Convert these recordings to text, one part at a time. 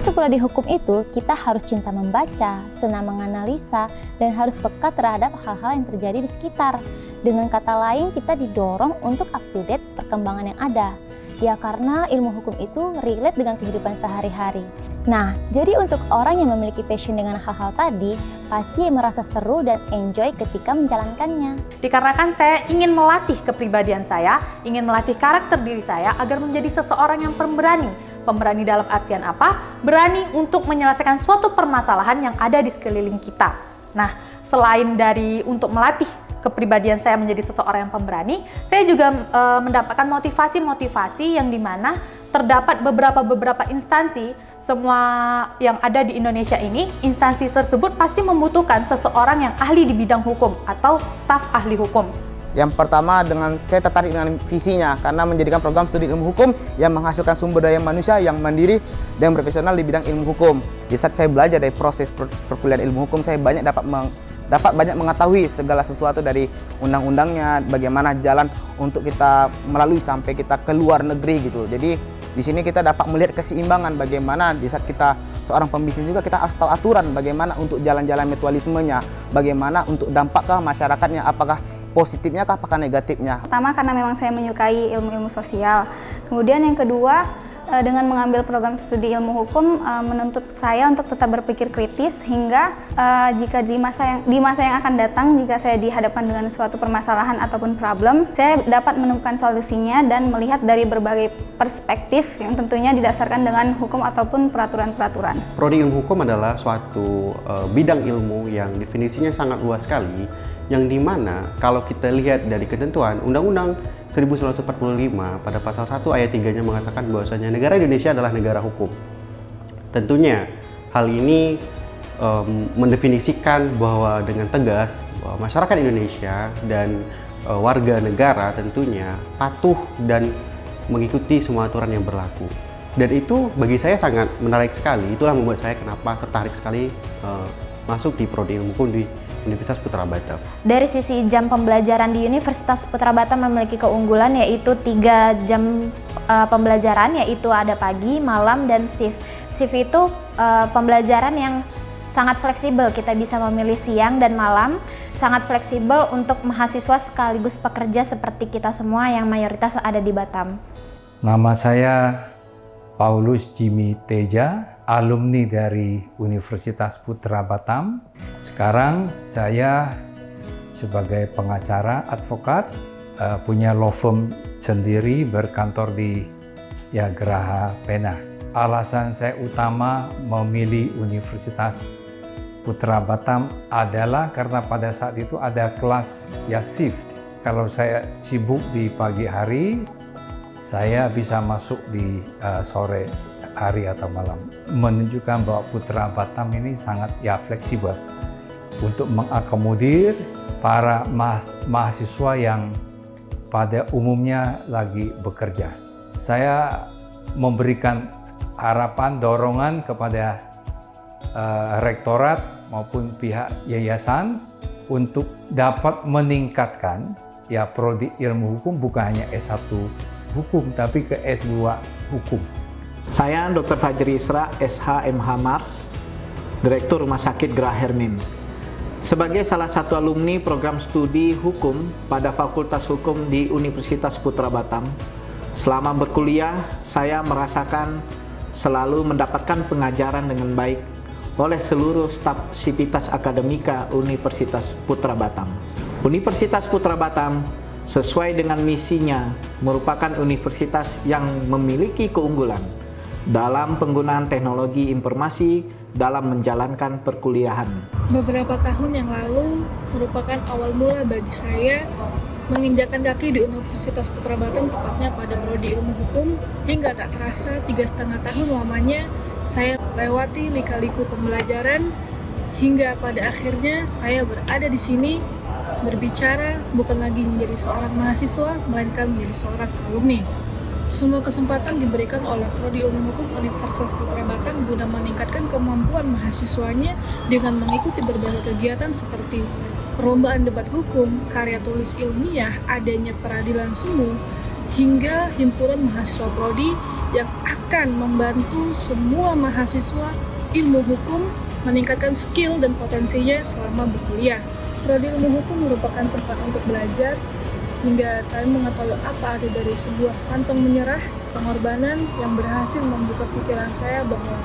Masuk prodi hukum itu, kita harus cinta membaca, senang menganalisa, dan harus peka terhadap hal-hal yang terjadi di sekitar. Dengan kata lain, kita didorong untuk up to date perkembangan yang ada. Ya karena ilmu hukum itu relate dengan kehidupan sehari-hari. Nah, jadi untuk orang yang memiliki passion dengan hal-hal tadi, pasti merasa seru dan enjoy ketika menjalankannya. Dikarenakan saya ingin melatih kepribadian saya, ingin melatih karakter diri saya agar menjadi seseorang yang pemberani. Pemberani dalam artian apa? Berani untuk menyelesaikan suatu permasalahan yang ada di sekeliling kita. Nah, selain dari untuk melatih kepribadian saya menjadi seseorang yang pemberani, saya juga mendapatkan motivasi-motivasi yang dimana terdapat beberapa instansi, semua yang ada di Indonesia ini, instansi tersebut pasti membutuhkan seseorang yang ahli di bidang hukum atau staf ahli hukum. Yang pertama, saya tertarik dengan visinya karena menjadikan program studi ilmu hukum yang menghasilkan sumber daya manusia yang mandiri dan profesional di bidang ilmu hukum. Di saat saya belajar dari proses perkuliahan ilmu hukum, saya dapat banyak mengetahui segala sesuatu dari undang-undangnya, bagaimana jalan untuk kita melalui sampai kita ke luar negeri gitu. Jadi di sini kita dapat melihat keseimbangan bagaimana di saat kita seorang pembisnis juga kita harus tahu aturan bagaimana untuk jalan-jalan mutualismenya, bagaimana untuk dampak ke masyarakatnya, apakah positifnya kah, apakah negatifnya. Pertama karena memang saya menyukai ilmu-ilmu sosial. Kemudian yang kedua, dengan mengambil program studi ilmu hukum menuntut saya untuk tetap berpikir kritis hingga jika di masa yang akan datang, jika saya dihadapkan dengan suatu permasalahan ataupun problem, saya dapat menemukan solusinya dan melihat dari berbagai perspektif yang tentunya didasarkan dengan hukum ataupun peraturan-peraturan. Prodi ilmu hukum adalah suatu bidang ilmu yang definisinya sangat luas sekali, yang dimana kalau kita lihat dari ketentuan Undang-Undang 1945 pada pasal 1 ayat 3-nya mengatakan bahwasanya negara Indonesia adalah negara hukum. Tentunya hal ini mendefinisikan bahwa dengan tegas bahwa masyarakat Indonesia dan warga negara tentunya patuh dan mengikuti semua aturan yang berlaku. Dan itu bagi saya sangat menarik sekali. Itulah membuat saya kenapa tertarik sekali masuk di prodi ilmu hukum di Universitas Putra Batam. Dari sisi jam pembelajaran di Universitas Putra Batam memiliki keunggulan yaitu 3 jam pembelajaran, yaitu ada pagi, malam, dan shift. Shift itu pembelajaran yang sangat fleksibel, kita bisa memilih siang dan malam, sangat fleksibel untuk mahasiswa sekaligus pekerja seperti kita semua yang mayoritas ada di Batam. Nama saya Paulus Jimmy Teja, alumni dari Universitas Putra Batam. Sekarang saya sebagai pengacara, advokat, punya law firm sendiri, berkantor di Geraha Pena. Alasan saya utama memilih Universitas Putra Batam adalah karena pada saat itu ada kelas shift. Kalau saya sibuk di pagi hari, saya bisa masuk di sore hari atau malam. Menunjukkan bahwa Putra Batam ini sangat fleksibel untuk mengakomodir para mahasiswa yang pada umumnya lagi bekerja. Saya memberikan harapan, dorongan kepada rektorat maupun pihak yayasan untuk dapat meningkatkan prodi ilmu hukum bukan hanya S1 hukum tapi ke S2 hukum. Saya Dr. Fajri Isra, SH MH Mars, Direktur Rumah Sakit Geraha Hermin. Sebagai salah satu alumni program studi hukum pada Fakultas Hukum di Universitas Putra Batam, selama berkuliah saya merasakan selalu mendapatkan pengajaran dengan baik oleh seluruh staf Sivitas Akademika Universitas Putra Batam. Universitas Putra Batam sesuai dengan misinya merupakan universitas yang memiliki keunggulan dalam penggunaan teknologi informasi dalam menjalankan perkuliahan. Beberapa tahun yang lalu merupakan awal mula bagi saya menginjakkan kaki di Universitas Putra Batam, tepatnya pada prodi ilmu hukum. Hingga tak terasa 3,5 tahun lamanya saya lewati lika-liku pembelajaran hingga pada akhirnya saya berada di sini berbicara bukan lagi menjadi seorang mahasiswa, melainkan menjadi seorang alumni. Semua kesempatan diberikan oleh Prodi Ilmu Hukum Universitas Putra Batam guna meningkatkan kemampuan mahasiswanya dengan mengikuti berbagai kegiatan seperti perlombaan debat hukum, karya tulis ilmiah, adanya peradilan semu, hingga himpunan mahasiswa prodi yang akan membantu semua mahasiswa ilmu hukum meningkatkan skill dan potensinya selama berkuliah. Prodi ilmu hukum merupakan tempat untuk belajar hingga kalian mengetahui apa arti dari sebuah pantang menyerah, pengorbanan yang berhasil membuka pikiran saya bahwa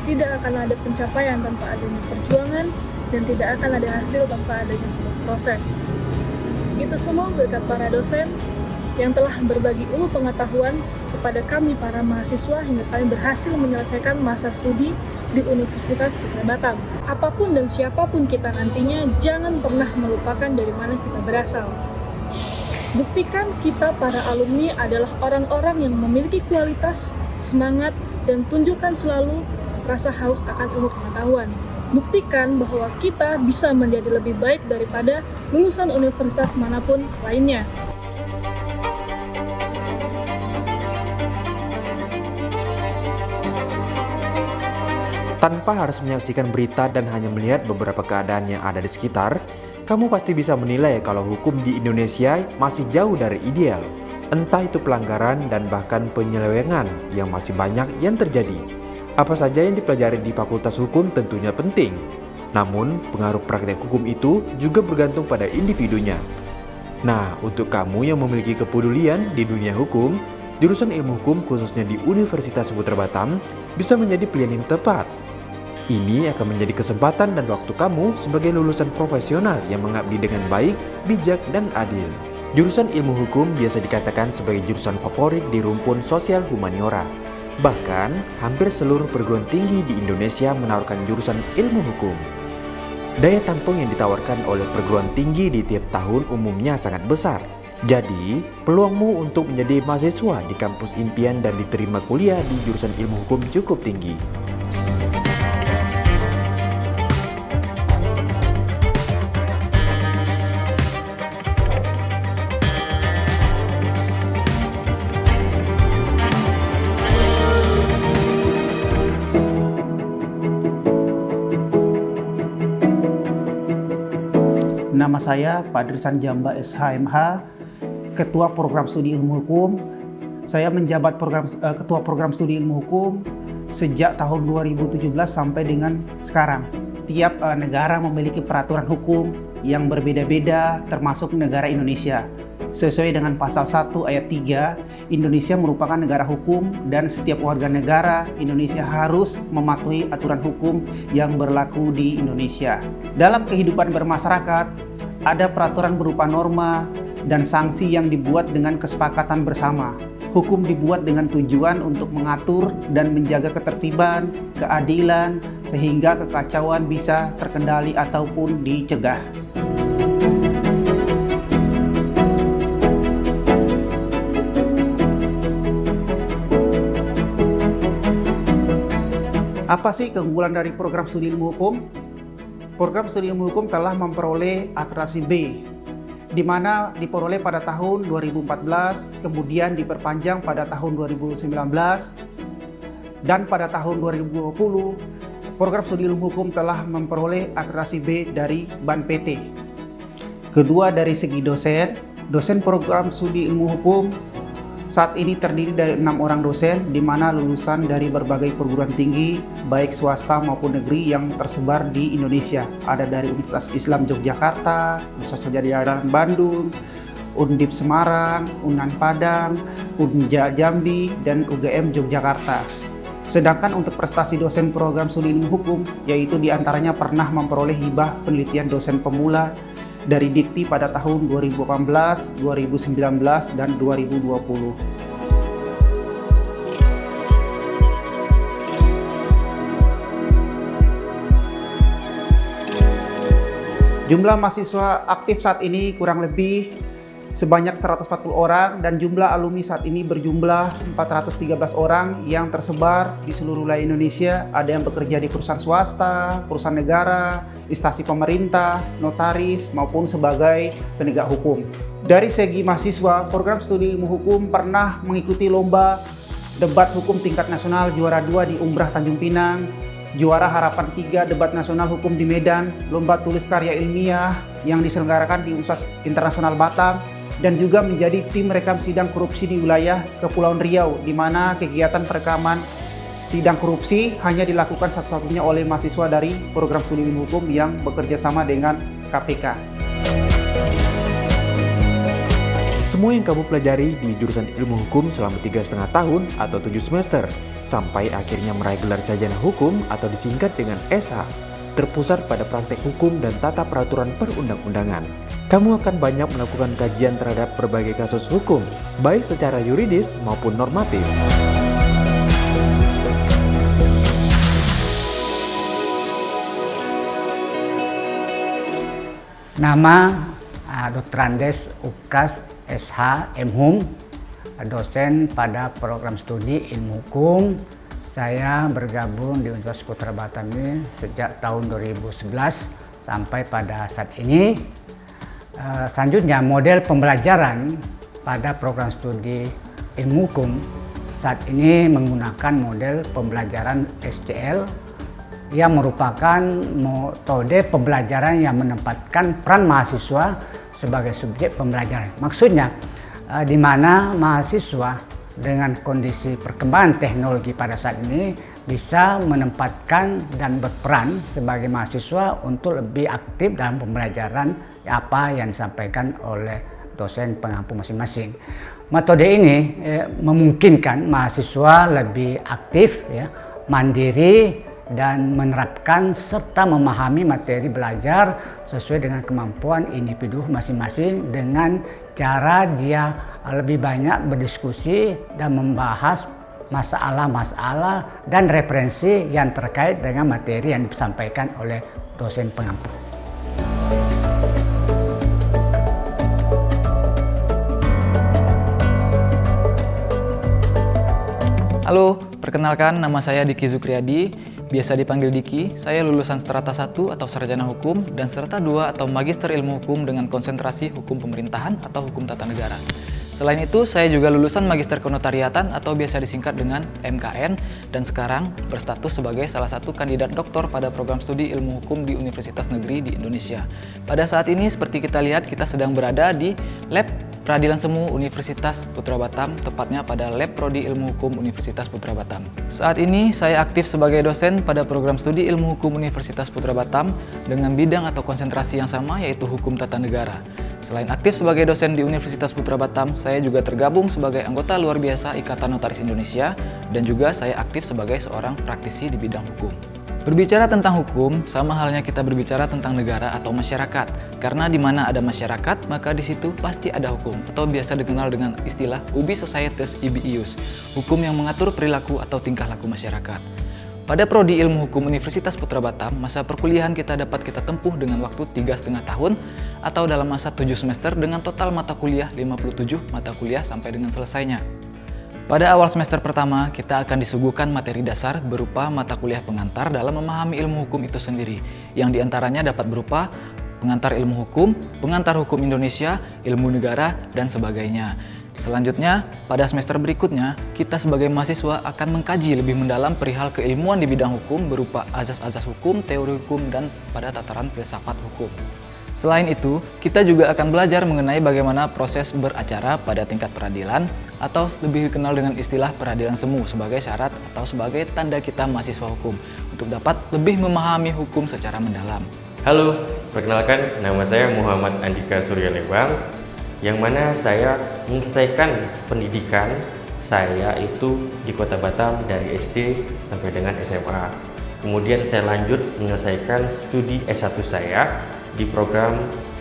tidak akan ada pencapaian tanpa adanya perjuangan dan tidak akan ada hasil tanpa adanya sebuah proses. Itu semua berkat para dosen yang telah berbagi ilmu pengetahuan kepada kami para mahasiswa hingga kami berhasil menyelesaikan masa studi di Universitas Putra Batam. Apapun dan siapapun kita nantinya, jangan pernah melupakan dari mana kita berasal. Buktikan kita para alumni adalah orang-orang yang memiliki kualitas, semangat, dan tunjukkan selalu rasa haus akan ilmu pengetahuan. Buktikan bahwa kita bisa menjadi lebih baik daripada lulusan universitas manapun lainnya. Tanpa harus menyaksikan berita dan hanya melihat beberapa keadaan yang ada di sekitar, kamu pasti bisa menilai kalau hukum di Indonesia masih jauh dari ideal. Entah itu pelanggaran dan bahkan penyelewengan yang masih banyak yang terjadi. Apa saja yang dipelajari di Fakultas Hukum tentunya penting. Namun, pengaruh praktek hukum itu juga bergantung pada individunya. Nah, untuk kamu yang memiliki kepedulian di dunia hukum, jurusan ilmu hukum khususnya di Universitas Putra Batam bisa menjadi pilihan yang tepat. Ini akan menjadi kesempatan dan waktu kamu sebagai lulusan profesional yang mengabdi dengan baik, bijak, dan adil. Jurusan ilmu hukum biasa dikatakan sebagai jurusan favorit di rumpun sosial humaniora. Bahkan, hampir seluruh perguruan tinggi di Indonesia menawarkan jurusan ilmu hukum. Daya tampung yang ditawarkan oleh perguruan tinggi di tiap tahun umumnya sangat besar. Jadi, peluangmu untuk menjadi mahasiswa di kampus impian dan diterima kuliah di jurusan ilmu hukum cukup tinggi. Nama saya Pak Drisan Jamba SHMH, Ketua Program Studi Ilmu Hukum. Saya menjabat Ketua Program Studi Ilmu Hukum sejak tahun 2017 sampai dengan sekarang. Tiap negara memiliki peraturan hukum yang berbeda-beda, termasuk negara Indonesia. Sesuai dengan pasal 1 ayat 3, Indonesia merupakan negara hukum dan setiap warga negara Indonesia harus mematuhi aturan hukum yang berlaku di Indonesia. Dalam kehidupan bermasyarakat, ada peraturan berupa norma dan sanksi yang dibuat dengan kesepakatan bersama. Hukum dibuat dengan tujuan untuk mengatur dan menjaga ketertiban, keadilan, sehingga kekacauan bisa terkendali ataupun dicegah. Apa sih keunggulan dari program studi ilmu hukum? Program studi ilmu hukum telah memperoleh akreditasi B, di mana diperoleh pada tahun 2014, kemudian diperpanjang pada tahun 2019, dan pada tahun 2020, program studi ilmu hukum telah memperoleh akreditasi B dari BAN PT. Kedua, dari segi dosen program studi ilmu hukum saat ini terdiri dari 6 orang dosen, di mana lulusan dari berbagai perguruan tinggi, baik swasta maupun negeri yang tersebar di Indonesia. Ada dari Universitas Islam Yogyakarta, Universitas Pajajaran Bandung, Undip Semarang, Unan Padang, Unja Jambi, dan UGM Yogyakarta. Sedangkan untuk prestasi dosen program studi ilmu hukum, yaitu diantaranya pernah memperoleh hibah penelitian dosen pemula dari Dikti pada tahun 2018, 2019, dan 2020. Jumlah mahasiswa aktif saat ini kurang lebih sebanyak 140 orang dan jumlah alumni saat ini berjumlah 413 orang yang tersebar di seluruh wilayah Indonesia. Ada yang bekerja di perusahaan swasta, perusahaan negara, instansi pemerintah, notaris, maupun sebagai penegak hukum. Dari segi mahasiswa, program studi ilmu hukum pernah mengikuti lomba debat hukum tingkat nasional juara 2 di Umbrah Tanjung Pinang, juara harapan 3 debat nasional hukum di Medan, lomba tulis karya ilmiah yang diselenggarakan di Universitas Internasional Batam, dan juga menjadi tim rekam sidang korupsi di wilayah Kepulauan Riau, di mana kegiatan perekaman sidang korupsi hanya dilakukan satu-satunya oleh mahasiswa dari program studi ilmu hukum yang bekerja sama dengan KPK. Semua yang kamu pelajari di jurusan ilmu hukum selama 3,5 tahun atau 7 semester, sampai akhirnya meraih gelar sarjana hukum atau disingkat dengan SH, terpusat pada praktek hukum dan tata peraturan perundang-undangan. Kamu akan banyak melakukan kajian terhadap berbagai kasus hukum, baik secara yuridis maupun normatif. Nama Dr. Andes Ukas SH MHum, dosen pada program studi ilmu hukum. Saya bergabung di Universitas Putra Batam ini sejak tahun 2011 sampai pada saat ini. Selanjutnya model pembelajaran pada program studi ilmu hukum saat ini menggunakan model pembelajaran SCL yang merupakan metode pembelajaran yang menempatkan peran mahasiswa sebagai subjek pembelajaran. Maksudnya di mana mahasiswa dengan kondisi perkembangan teknologi pada saat ini bisa menempatkan dan berperan sebagai mahasiswa untuk lebih aktif dalam pembelajaran apa yang disampaikan oleh dosen pengampu masing-masing. Metode ini memungkinkan mahasiswa lebih aktif, mandiri, dan menerapkan serta memahami materi belajar sesuai dengan kemampuan individu masing-masing dengan cara dia lebih banyak berdiskusi dan membahas masalah-masalah dan referensi yang terkait dengan materi yang disampaikan oleh dosen pengampu. Halo, perkenalkan nama saya Diki Zukriyadi, biasa dipanggil Diki. Saya lulusan Strata 1 atau Sarjana Hukum dan Strata 2 atau Magister Ilmu Hukum dengan konsentrasi Hukum Pemerintahan atau Hukum Tata Negara. Selain itu, saya juga lulusan Magister Kenotariatan atau biasa disingkat dengan MKN dan sekarang berstatus sebagai salah satu kandidat doktor pada program studi Ilmu Hukum di Universitas Negeri di Indonesia. Pada saat ini, seperti kita lihat, kita sedang berada di Lab Peradilan Semu Universitas Putra Batam, tepatnya pada Lab Prodi Ilmu Hukum Universitas Putra Batam. Saat ini saya aktif sebagai dosen pada program studi Ilmu Hukum Universitas Putra Batam dengan bidang atau konsentrasi yang sama, yaitu Hukum Tata Negara. Selain aktif sebagai dosen di Universitas Putra Batam, saya juga tergabung sebagai anggota luar biasa Ikatan Notaris Indonesia dan juga saya aktif sebagai seorang praktisi di bidang hukum. Berbicara tentang hukum, sama halnya kita berbicara tentang negara atau masyarakat. Karena di mana ada masyarakat, maka di situ pasti ada hukum, atau biasa dikenal dengan istilah ubi societas ibi ius, hukum yang mengatur perilaku atau tingkah laku masyarakat. Pada Prodi Ilmu Hukum Universitas Putra Batam, masa perkuliahan kita dapat kita tempuh dengan waktu 3,5 tahun, atau dalam masa 7 semester dengan total mata kuliah 57 mata kuliah sampai dengan selesainya. Pada awal semester pertama, kita akan disuguhkan materi dasar berupa mata kuliah pengantar dalam memahami ilmu hukum itu sendiri, yang diantaranya dapat berupa pengantar ilmu hukum, pengantar hukum Indonesia, ilmu negara, dan sebagainya. Selanjutnya, pada semester berikutnya, kita sebagai mahasiswa akan mengkaji lebih mendalam perihal keilmuan di bidang hukum berupa azas-azas hukum, teori hukum, dan pada tataran filsafat hukum. Selain itu, kita juga akan belajar mengenai bagaimana proses beracara pada tingkat peradilan atau lebih dikenal dengan istilah peradilan semu sebagai syarat atau sebagai tanda kita mahasiswa hukum untuk dapat lebih memahami hukum secara mendalam. Halo, perkenalkan nama saya Muhammad Andika Suryalewang, yang mana saya menyelesaikan pendidikan saya itu di Kota Batam dari SD sampai dengan SMA. Kemudian saya lanjut menyelesaikan studi S1 saya di program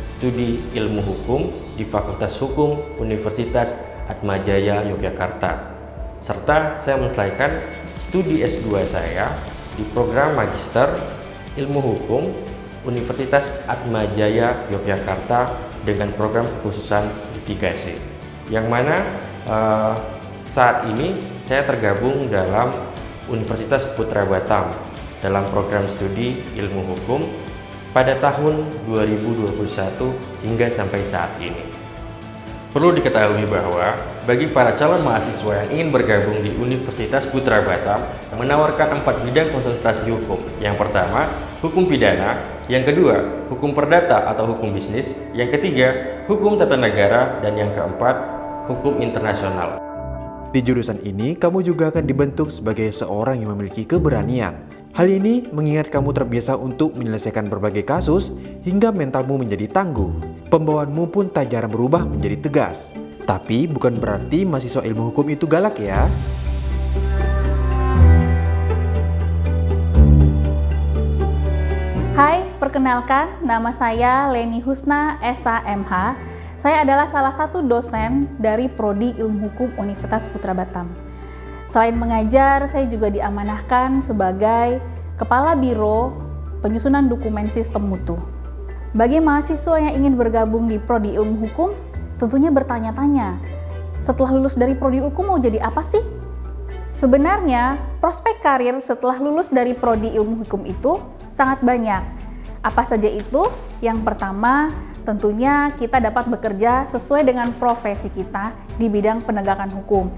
studi ilmu hukum di Fakultas Hukum Universitas Atmajaya Yogyakarta. Serta saya menyelesaikan studi S2 saya di program Magister Ilmu Hukum Universitas Atmajaya Yogyakarta dengan program kekhususan litigasi. Yang mana saat ini saya tergabung dalam Universitas Putra Batam dalam program studi ilmu hukum pada tahun 2021 hingga sampai saat ini. Perlu diketahui bahwa bagi para calon mahasiswa yang ingin bergabung di Universitas Putra Batam menawarkan 4 bidang konsentrasi hukum. Yang pertama, hukum pidana, Yang kedua, hukum perdata atau hukum bisnis. Yang ketiga, hukum tata negara. Dan yang keempat, hukum internasional. Di jurusan ini, kamu juga akan dibentuk sebagai seorang yang memiliki keberanian. Hal ini mengingat kamu terbiasa untuk menyelesaikan berbagai kasus hingga mentalmu menjadi tangguh. Pembawaanmu pun tak jarang berubah menjadi tegas. Tapi bukan berarti mahasiswa ilmu hukum itu galak ya. Hai, perkenalkan nama saya Leni Husna, SH/MH. Saya adalah salah satu dosen dari Prodi Ilmu Hukum Universitas Putra Batam. Selain mengajar, saya juga diamanahkan sebagai Kepala Biro Penyusunan Dokumen Sistem Mutu. Bagi mahasiswa yang ingin bergabung di Prodi Ilmu Hukum, tentunya bertanya-tanya, setelah lulus dari Prodi Hukum mau jadi apa sih? Sebenarnya, prospek karir setelah lulus dari Prodi Ilmu Hukum itu sangat banyak. Apa saja itu? Yang pertama, tentunya kita dapat bekerja sesuai dengan profesi kita di bidang penegakan hukum.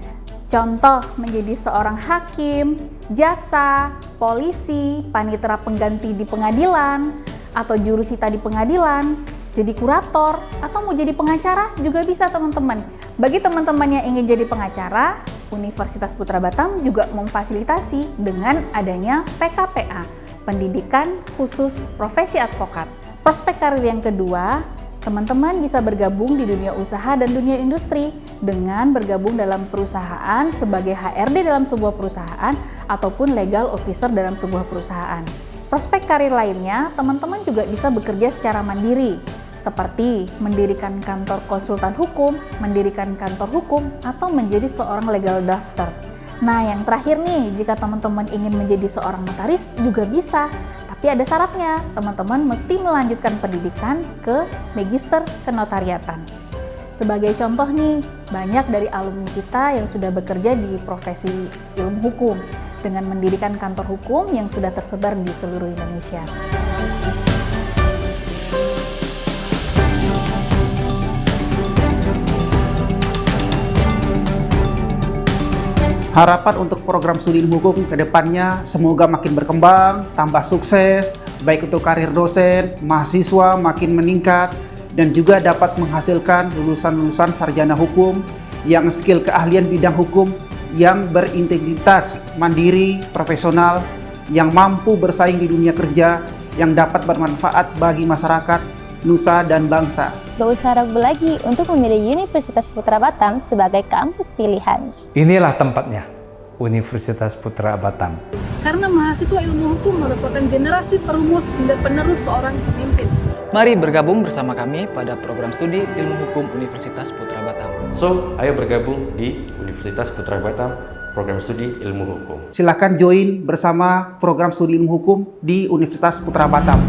Contoh, menjadi seorang hakim, jaksa, polisi, panitera pengganti di pengadilan, atau jurusita di pengadilan, jadi kurator, atau mau jadi pengacara juga bisa teman-teman. Bagi teman-teman yang ingin jadi pengacara, Universitas Putra Batam juga memfasilitasi dengan adanya PKPA, Pendidikan Khusus Profesi Advokat. Prospek karir yang kedua, teman-teman bisa bergabung di dunia usaha dan dunia industri dengan bergabung dalam perusahaan sebagai HRD dalam sebuah perusahaan ataupun legal officer dalam sebuah perusahaan. Prospek karir lainnya, teman-teman juga bisa bekerja secara mandiri, seperti mendirikan kantor konsultan hukum, mendirikan kantor hukum, atau menjadi seorang legal drafter. Nah, yang terakhir nih, jika teman-teman ingin menjadi seorang notaris juga bisa, tapi ada syaratnya, teman-teman mesti melanjutkan pendidikan ke Magister Kenotariatan. Sebagai contoh nih, banyak dari alumni kita yang sudah bekerja di profesi ilmu hukum dengan mendirikan kantor hukum yang sudah tersebar di seluruh Indonesia. Harapan untuk program studi ilmu hukum ke depannya semoga makin berkembang, tambah sukses, baik untuk karir dosen, mahasiswa makin meningkat, dan juga dapat menghasilkan lulusan-lulusan sarjana hukum yang skill keahlian bidang hukum yang berintegritas, mandiri, profesional, yang mampu bersaing di dunia kerja, yang dapat bermanfaat bagi masyarakat, nusa, dan bangsa. Gak usah ragu lagi untuk memilih Universitas Putra Batam sebagai kampus pilihan. Inilah tempatnya, Universitas Putra Batam. Karena mahasiswa ilmu hukum merupakan generasi perumus hingga penerus seorang pemimpin. Mari bergabung bersama kami pada program studi Ilmu Hukum Universitas Putra Batam. So, ayo bergabung di Universitas Putra Batam, program studi Ilmu Hukum. Silakan join bersama program studi ilmu hukum di Universitas Putra Batam.